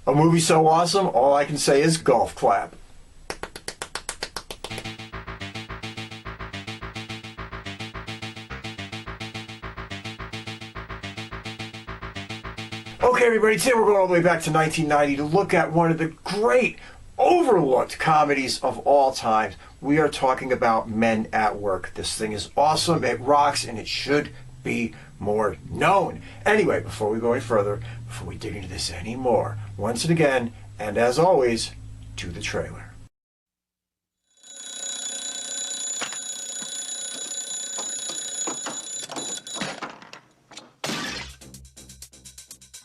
A movie so awesome, all I can say is golf clap. Okay, everybody, today we're going all the way back to 1990 to look at one of the great overlooked comedies of all time. We are talking about Men at Work. This thing is awesome, it rocks, and it should be more known. Anyway, before we go any further, before we dig into this anymore, once and again, and as always, to the trailer.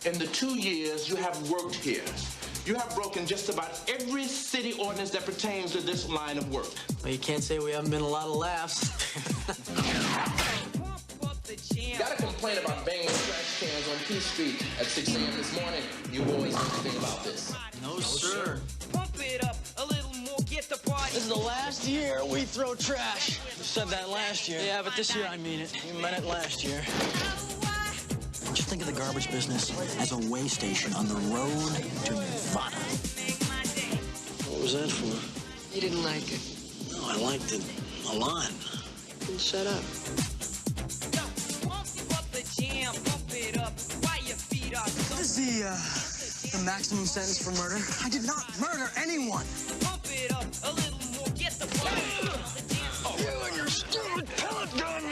In the 2 years you have worked here, you have broken just about every city ordinance that pertains to this line of work. Well, you can't say we haven't been a lot of laughs. You got a complaint about banging trash cans on P Street at 6 a.m. this morning. You boys know anything about this? No, sir. Pump it up a little more, get the party. This is the last year we throw trash. You said that last year. Yeah, but this year I mean it. You meant it last year. Just think of the garbage business as a way station on the road to Nirvana. What was that for? You didn't like it. No, I liked it a lot. Then shut up. This is the maximum sentence for murder. I did not murder anyone. Pump it up a little more, get the party. You and your stupid pellet gun.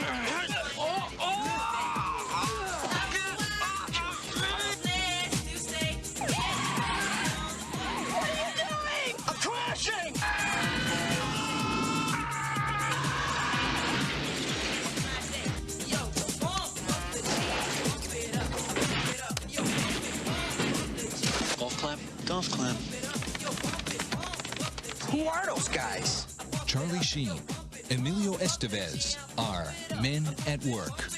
Golf clap. Who are those guys? Charlie Sheen, Emilio Estevez are Men at Work.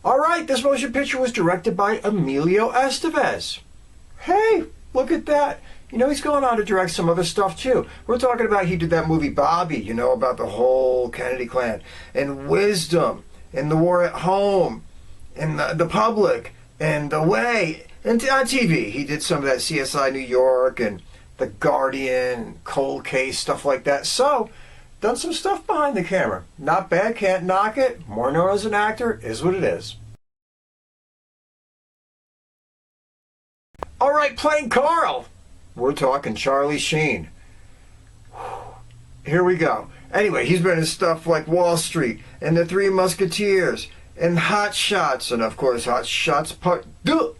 All right, this motion picture was directed by Emilio Estevez. Hey, look at that. You know, he's going on to direct some other stuff, too. We're talking about, he did that movie Bobby, you know, about the whole Kennedy clan, and Wisdom, and The War at Home, and the Public, and The Way, and on TV. He did some of that CSI New York, and The Guardian, Cold Case, stuff like that. So, done some stuff behind the camera. Not bad, can't knock it. More known as an actor, is what it is. All right, playing Carl. We're talking Charlie Sheen. Here we go. Anyway, he's been in stuff like Wall Street, and The Three Musketeers, and Hot Shots, and of course Hot Shots Part 2,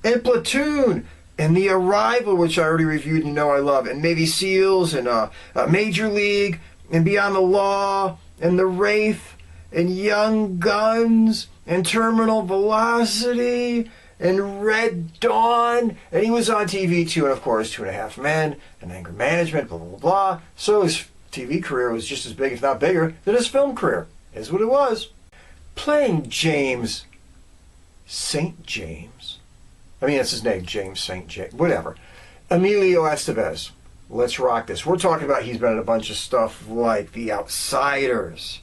and Platoon, and The Arrival, which I already reviewed and you know I love, and Navy SEALs, and Major League, and Beyond the Law, and The Wraith, and Young Guns, and Terminal Velocity, and Red Dawn, and he was on TV too, and of course 2.5 Men, and Anger Management, blah, blah, blah, blah. So his TV career was just as big, if not bigger, than his film career, is what it was. Playing James St. James. I mean, that's his name, James St. James, whatever. Emilio Estevez. Let's rock this. We're talking about, he's been in a bunch of stuff like The Outsiders,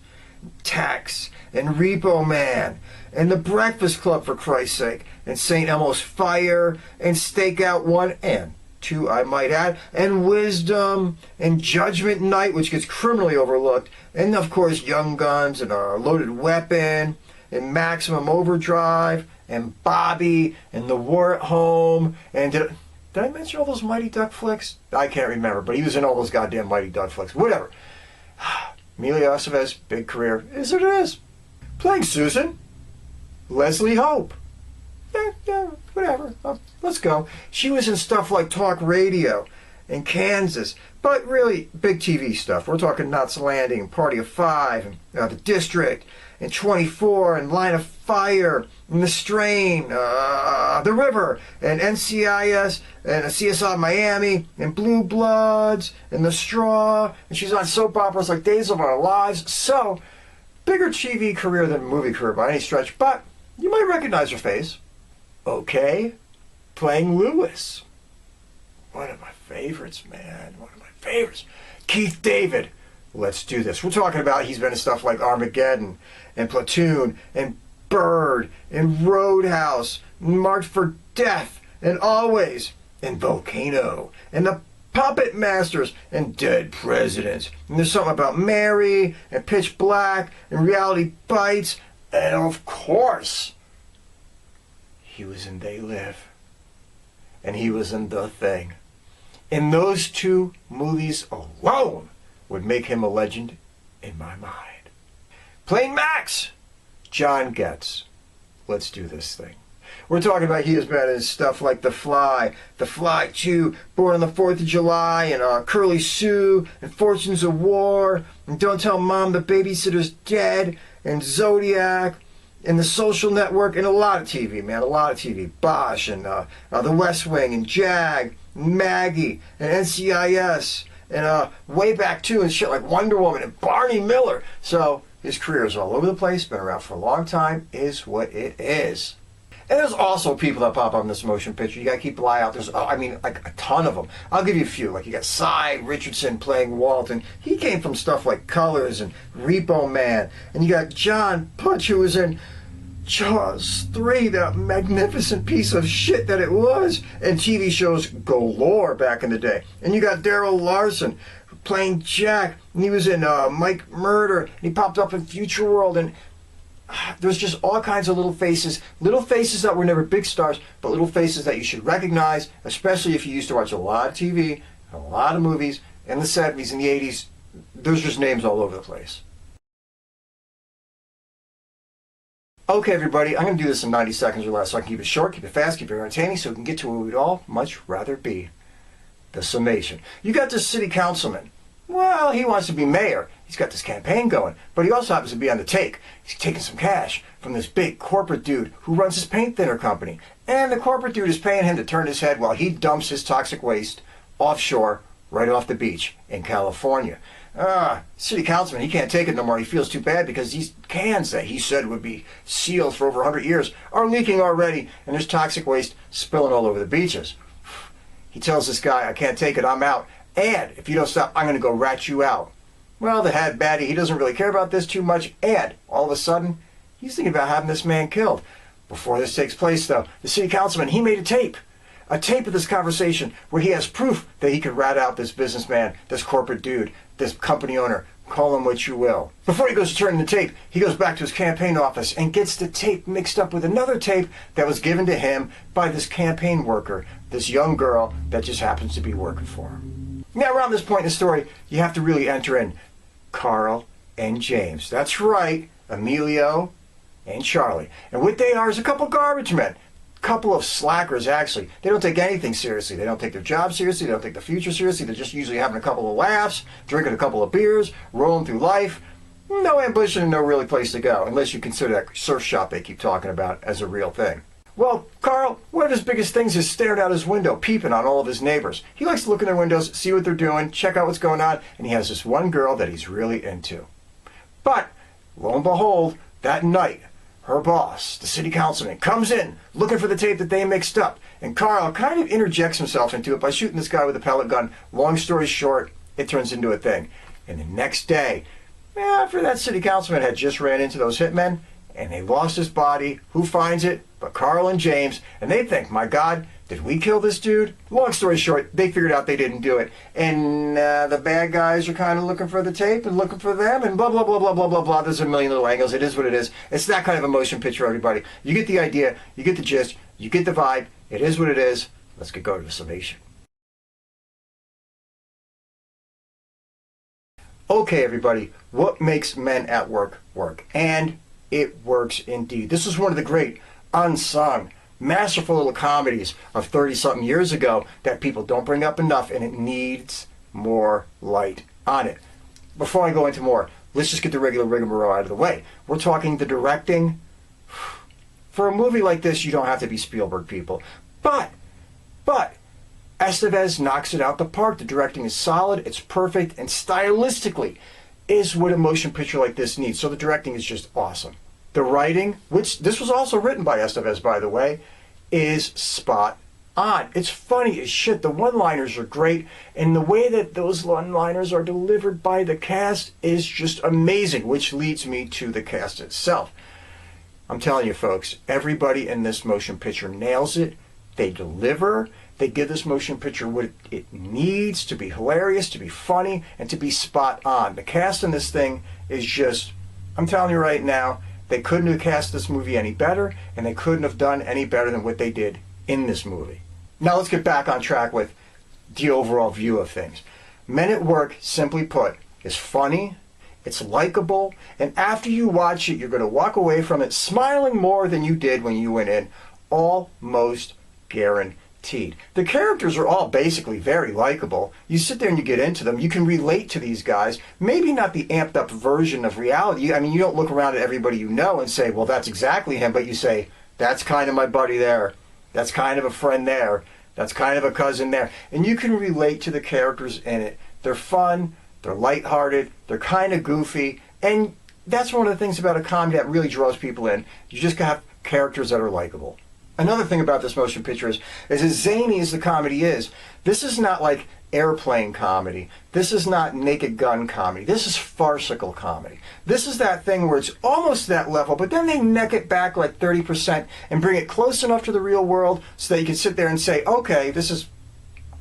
Tex, and Repo Man, and The Breakfast Club, for Christ's sake, and St. Elmo's Fire, and Stakeout 1 and 2, I might add, and Wisdom, and Judgment Night, which gets criminally overlooked, and of course Young Guns, and Loaded Weapon, and Maximum Overdrive, and Bobby, and The War at Home, and did I mention all those Mighty Duck flicks? I can't remember, but he was in all those goddamn Mighty Duck flicks. Whatever. Emilio Estevez, big career, is what it is. Playing Susan, Leslie Hope. Yeah, whatever. Let's go. She was in stuff like Talk Radio and Kansas, but really big TV stuff. We're talking Knots Landing, Party of Five, and The District, and 24, and Line of Fire, and The Strain, The River, and NCIS, and CSI Miami, and Blue Bloods, and The Straw, and she's on soap operas like Days of Our Lives. So, bigger TV career than movie career by any stretch, but you might recognize her face. Okay, playing Lewis. One of my favorites, man. One of my favorites. Keith David, Let's Do This. We're talking about he's been in stuff like Armageddon and Platoon and Bird and Roadhouse, Marked for Death and Always and Volcano and The Puppet Masters and Dead Presidents. And there's something about Mary and Pitch Black and Reality Bites. And of course, he was in They Live. And he was in The Thing. And those two movies alone would make him a legend in my mind. Playing Max, John Getz. Let's do this thing. We're talking about he has been in stuff like The Fly 2, Born on the 4th of July, and Curly Sue, and Fortunes of War, and Don't Tell Mom the Babysitter's Dead, and Zodiac, and The Social Network, and a lot of TV, man, a lot of TV. Bosch, and The West Wing, and Jag, and Maggie, and NCIS, and way back too, and shit like Wonder Woman, and Barney Miller. So his career is all over the place, been around for a long time, is what it is. And there's also people that pop up in this motion picture. You gotta keep an eye out. There's, like a ton of them. I'll give you a few. Like you got Richardson playing Walt, and he came from stuff like Colors and Repo Man. And you got John Putch, who was in Jaws 3, that magnificent piece of shit that it was, and TV shows galore back in the day. And you got Darrell Larson playing Jack, and he was in Mike Murder, and he popped up in Future World, and there's just all kinds of little faces that were never big stars, but little faces that you should recognize, especially if you used to watch a lot of TV, a lot of movies in the 70s and the 80s. There's just names all over the place. Okay, everybody, I'm going to do this in 90 seconds or less, so I can keep it short, keep it fast, keep it entertaining, so we can get to where we'd all much rather be. The summation. You got this city councilman. Well, he wants to be mayor. He's got this campaign going, but he also happens to be on the take. He's taking some cash from this big corporate dude who runs his paint thinner company. And the corporate dude is paying him to turn his head while he dumps his toxic waste offshore, right off the beach in California. City councilman, he can't take it no more. He feels too bad because these cans that he said would be sealed for over 100 years are leaking already, and there's toxic waste spilling all over the beaches. He tells this guy, I can't take it, I'm out. And if you don't stop, I'm going to go rat you out. Well, the head baddie, he doesn't really care about this too much, and all of a sudden, he's thinking about having this man killed. Before this takes place, though, the city councilman, he made a tape of this conversation where he has proof that he could rat out this businessman, this corporate dude, this company owner, call him what you will. Before he goes to turn in the tape, he goes back to his campaign office and gets the tape mixed up with another tape that was given to him by this campaign worker, this young girl that just happens to be working for him. Now, around this point in the story, you have to really enter in Carl and James. That's right, Emilio and Charlie. And what they are is a couple garbage men. Couple of slackers, actually. They don't take anything seriously. They don't take their job seriously. They don't take the future seriously. They're just usually having a couple of laughs, drinking a couple of beers, rolling through life. No ambition and no really place to go, unless you consider that surf shop they keep talking about as a real thing. Well, Carl, one of his biggest things is staring out his window, peeping on all of his neighbors. He likes to look in their windows, see what they're doing, check out what's going on, and he has this one girl that he's really into. But, lo and behold, that night, her boss, the city councilman, comes in looking for the tape that they mixed up. And Carl kind of interjects himself into it by shooting this guy with a pellet gun. Long story short, it turns into a thing. And the next day, after that city councilman had just ran into those hitmen, and they lost his body, who finds it but Carl and James? And they think, my God, did we kill this dude? Long story short, they figured out they didn't do it. And the bad guys are kind of looking for the tape and looking for them and blah, blah, blah, blah, blah, blah, blah. There's a million little angles. It is what it is. It's that kind of a motion picture, everybody. You get the idea. You get the gist. You get the vibe. It is what it is. Let's go to the summation. Okay, everybody. What makes Men at Work work? And it works indeed. This is one of the great unsung, masterful little comedies of 30-something years ago that people don't bring up enough, and it needs more light on it. Before I go into more, let's just get the regular rigmarole out of the way. We're talking the directing. For a movie like this, you don't have to be Spielberg, people. But Estevez knocks it out the park. The directing is solid, it's perfect, and stylistically is what a motion picture like this needs. So the directing is just awesome. The writing, which this was also written by Estevez, by the way, is spot on. It's funny as shit. The one-liners are great, and the way that those one-liners are delivered by the cast is just amazing, which leads me to the cast itself. I'm telling you, folks, everybody in this motion picture nails it. They deliver. They give this motion picture what it needs to be hilarious, to be funny, and to be spot on. The cast in this thing is just, I'm telling you right now, they couldn't have cast this movie any better, and they couldn't have done any better than what they did in this movie. Now let's get back on track with the overall view of things. Men at Work, simply put, is funny, it's likable, and after you watch it, you're going to walk away from it smiling more than you did when you went in, almost guaranteed. The characters are all basically very likable. You sit there and you get into them. You can relate to these guys. Maybe not the amped up version of reality. I mean, you don't look around at everybody you know and say, well, that's exactly him, but you say, that's kind of my buddy there. That's kind of a friend there. That's kind of a cousin there. And you can relate to the characters in it. They're fun. They're lighthearted. They're kind of goofy. And that's one of the things about a comedy that really draws people in. You just have characters that are likable. Another thing about this motion picture is as zany as the comedy is, this is not like airplane comedy. This is not Naked Gun comedy. This is farcical comedy. This is that thing where it's almost that level, but then they neck it back like 30% and bring it close enough to the real world so that you can sit there and say, okay, this is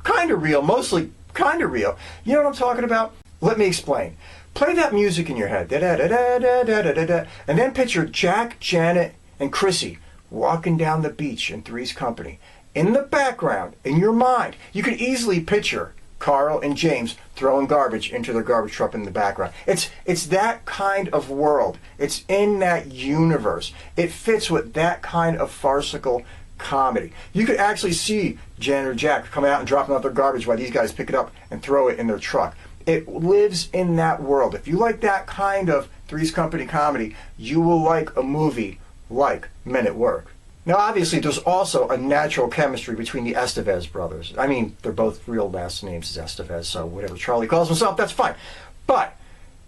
kind of real, mostly kind of real. You know what I'm talking about? Let me explain. Play that music in your head, da-da-da-da-da-da-da-da-da, and then picture Jack, Janet, and Chrissy walking down the beach in Three's Company. In the background, in your mind, you could easily picture Carl and James throwing garbage into their garbage truck in the background. It's that kind of world. It's in that universe. It fits with that kind of farcical comedy. You could actually see Janet or Jack coming out and dropping out their garbage while these guys pick it up and throw it in their truck. It lives in that world. If you like that kind of Three's Company comedy, you will like a movie like Men at Work. Now, obviously, there's also a natural chemistry between the Estevez brothers. I mean, they're both real last names is Estevez, so whatever Charlie calls himself, that's fine. But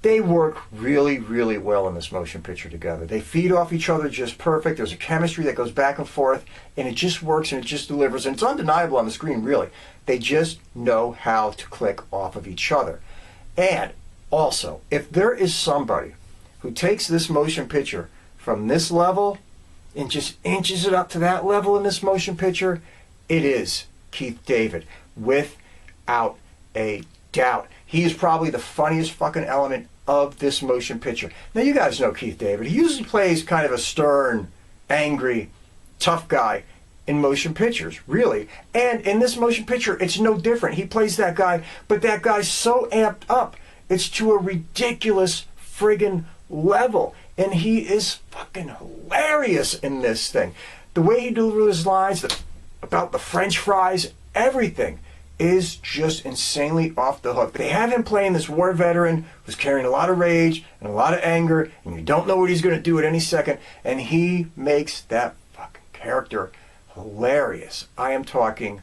they work really, really well in this motion picture together. They feed off each other just perfect. There's a chemistry that goes back and forth, and it just works and it just delivers. And it's undeniable on the screen, really. They just know how to click off of each other. And also, if there is somebody who takes this motion picture from this level and just inches it up to that level in this motion picture, it is Keith David, without a doubt. He is probably the funniest fucking element of this motion picture. Now, you guys know Keith David. He usually plays kind of a stern, angry, tough guy in motion pictures, really. And in this motion picture, it's no different. He plays that guy, but that guy's so amped up, it's to a ridiculous friggin' level. And he is fucking hilarious in this thing. The way he delivers his lines about the French fries, everything is just insanely off the hook. They have him playing this war veteran who's carrying a lot of rage and a lot of anger, and you don't know what he's going to do at any second, and he makes that fucking character hilarious. I am talking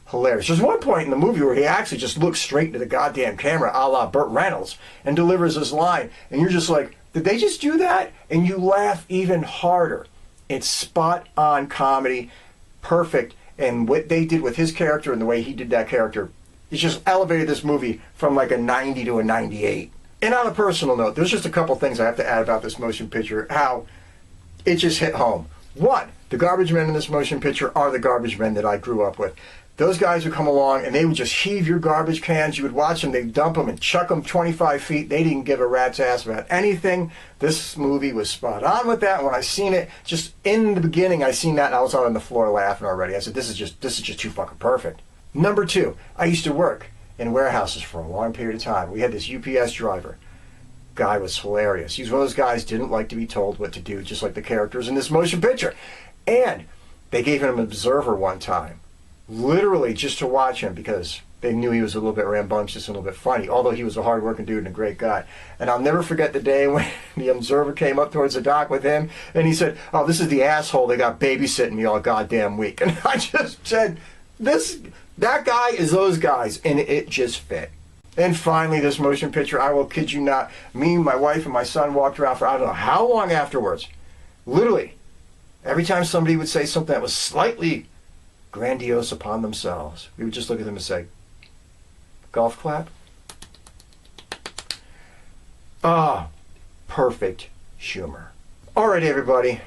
hilarious. There's one point in the movie where he actually just looks straight into the goddamn camera, a la Burt Reynolds, and delivers his line, and you're just like, did they just do that? And you laugh even harder. It's spot on comedy, perfect. And what they did with his character and the way he did that character, it just elevated this movie from like a 90 to a 98. And on a personal note, there's just a couple things I have to add about this motion picture, how it just hit home. One, the garbage men in this motion picture are the garbage men that I grew up with. Those guys would come along and they would just heave your garbage cans. You would watch them, they'd dump them and chuck them 25 feet. They didn't give a rat's ass about anything. This movie was spot on with that. When I seen it, just in the beginning, I seen that and I was on the floor laughing already. I said, this is just too fucking perfect. Number two, I used to work in warehouses for a long period of time. We had this UPS driver. Guy was hilarious. He was one of those guys didn't like to be told what to do, just like the characters in this motion picture. And they gave him an observer one time. Literally just to watch him because they knew he was a little bit rambunctious and a little bit funny, although he was a hard-working dude and a great guy. And I'll never forget the day when the observer came up towards the dock with him and he said, oh, this is the asshole they got babysitting me all goddamn week. And I just said, that guy is those guys, and it just fit. And finally, this motion picture, I will kid you not, me, my wife, and my son walked around for I don't know how long afterwards. Literally, every time somebody would say something that was slightly grandiose upon themselves. We would just look at them and say, golf clap? Ah, perfect humor. All right, everybody.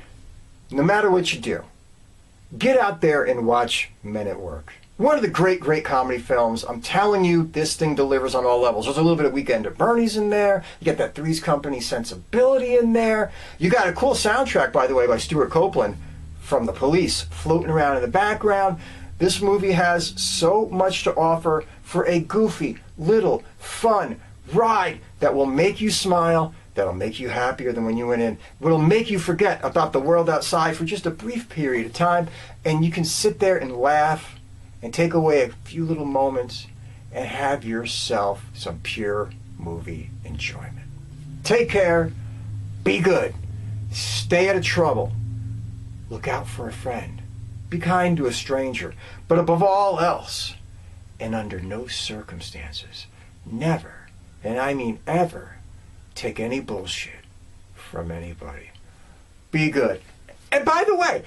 No matter what you do, get out there and watch Men at Work. One of the great, great comedy films. I'm telling you, this thing delivers on all levels. There's a little bit of Weekend at Bernie's in there. You get that Three's Company sensibility in there. You got a cool soundtrack, by the way, by Stuart Copeland from The Police floating around in the background. This movie has so much to offer for a goofy, little, fun ride that will make you smile, that'll make you happier than when you went in. It'll make you forget about the world outside for just a brief period of time, and you can sit there and laugh and take away a few little moments and have yourself some pure movie enjoyment. Take care, be good, stay out of trouble, look out for a friend, be kind to a stranger, but above all else, and under no circumstances, never, and I mean ever, take any bullshit from anybody. Be good. And by the way,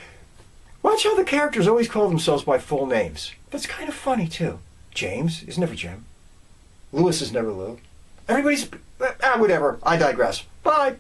watch how the characters always call themselves by full names. That's kind of funny, too. James is never Jim. Louis is never Lou. Everybody's... whatever. I digress. Bye.